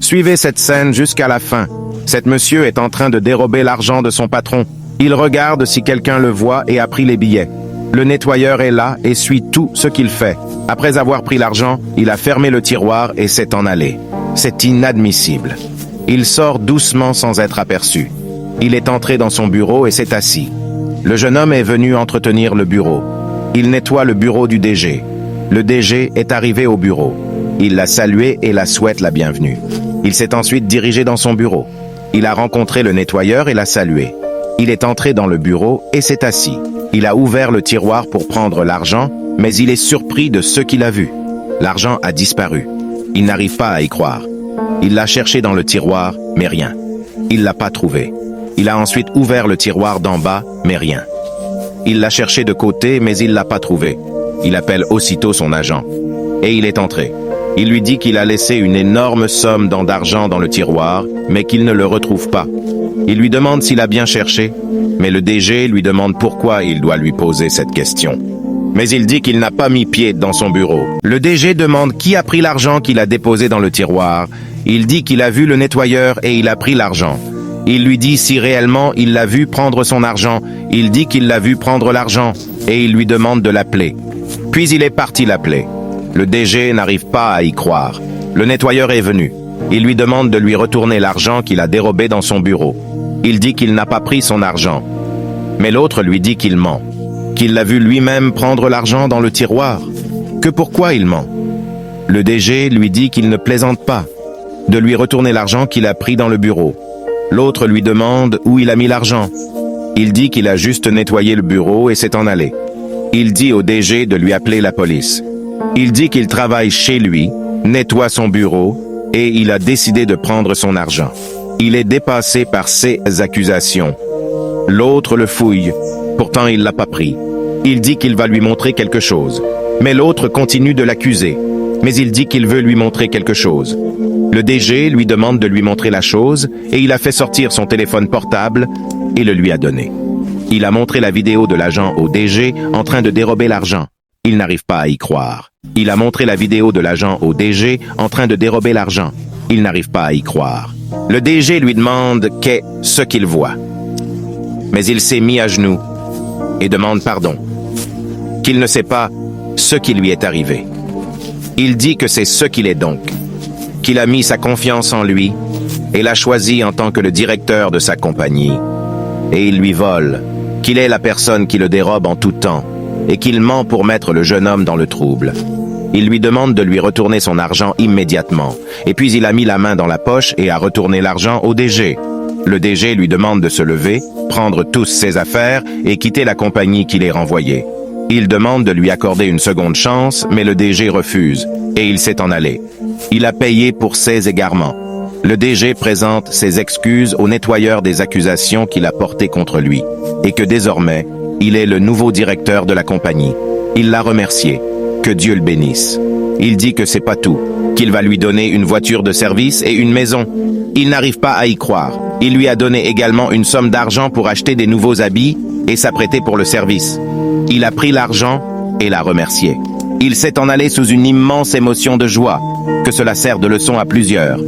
Suivez cette scène jusqu'à la fin. Cet monsieur est en train de dérober l'argent de son patron. Il regarde si quelqu'un le voit et a pris les billets. Le nettoyeur est là et suit tout ce qu'il fait. Après avoir pris l'argent, il a fermé le tiroir et s'est en allé. C'est inadmissible. Il sort doucement sans être aperçu. Il est entré dans son bureau et s'est assis. Le jeune homme est venu entretenir le bureau. Il nettoie le bureau du DG. Le DG est arrivé au bureau. Il l'a salué et la souhaite la bienvenue. Il s'est ensuite dirigé dans son bureau. Il a rencontré le nettoyeur et l'a salué. Il est entré dans le bureau et s'est assis. Il a ouvert le tiroir pour prendre l'argent, mais il est surpris de ce qu'il a vu. L'argent a disparu. Il n'arrive pas à y croire. Il l'a cherché dans le tiroir, mais rien. Il l'a pas trouvé. Il a ensuite ouvert le tiroir d'en bas, mais rien. Il l'a cherché de côté, mais il l'a pas trouvé. Il appelle aussitôt son agent. Et il est entré. Il lui dit qu'il a laissé une énorme somme d'argent dans le tiroir, mais qu'il ne le retrouve pas. Il lui demande s'il a bien cherché, mais le DG lui demande pourquoi il doit lui poser cette question. Mais il dit qu'il n'a pas mis pied dans son bureau. Le DG demande qui a pris l'argent qu'il a déposé dans le tiroir. Il dit qu'il a vu le nettoyeur et il a pris l'argent. Il lui dit si réellement il l'a vu prendre son argent. Il dit qu'il l'a vu prendre l'argent et il lui demande de l'appeler. Puis il est parti l'appeler. Le DG n'arrive pas à y croire. Le nettoyeur est venu. Il lui demande de lui retourner l'argent qu'il a dérobé dans son bureau. Il dit qu'il n'a pas pris son argent. Mais l'autre lui dit qu'il ment. Qu'il l'a vu lui-même prendre l'argent dans le tiroir. Que pourquoi il ment? Le DG lui dit qu'il ne plaisante pas. De lui retourner l'argent qu'il a pris dans le bureau. L'autre lui demande où il a mis l'argent. Il dit qu'il a juste nettoyé le bureau et s'est en allé. Il dit au DG de lui appeler la police. Il dit qu'il travaille chez lui, nettoie son bureau et il a décidé de prendre son argent. Il est dépassé par ces accusations. L'autre le fouille, pourtant il l'a pas pris. Il dit qu'il va lui montrer quelque chose. Mais l'autre continue de l'accuser. Mais il dit qu'il veut lui montrer quelque chose. Le DG lui demande de lui montrer la chose et il a fait sortir son téléphone portable et le lui a donné. Il a montré la vidéo de l'agent au DG en train de dérober l'argent. Il n'arrive pas à y croire. Il a montré la vidéo de l'agent au DG en train de dérober l'argent. Il n'arrive pas à y croire. Le DG lui demande qu'est ce qu'il voit. Mais il s'est mis à genoux et demande pardon. Qu'il ne sait pas ce qui lui est arrivé. Il dit que c'est ce qu'il est donc. Qu'il a mis sa confiance en lui et l'a choisi en tant que le directeur de sa compagnie. Et il lui vole. Qu'il est la personne qui le dérobe en tout temps et qu'il ment pour mettre le jeune homme dans le trouble. Il lui demande de lui retourner son argent immédiatement. Et puis il a mis la main dans la poche et a retourné l'argent au DG. Le DG lui demande de se lever, prendre tous ses affaires et quitter la compagnie qui les renvoyait. Il demande de lui accorder une seconde chance, mais le DG refuse et il s'est en allé. Il a payé pour ses égarements. Le DG présente ses excuses au nettoyeur des accusations qu'il a portées contre lui et que désormais, il est le nouveau directeur de la compagnie. Il l'a remercié. Que Dieu le bénisse. Il dit que c'est pas tout, qu'il va lui donner une voiture de service et une maison. Il n'arrive pas à y croire. Il lui a donné également une somme d'argent pour acheter des nouveaux habits et s'apprêter pour le service. Il a pris l'argent et l'a remercié. Il s'est en allé sous une immense émotion de joie. Que cela sert de leçon à plusieurs.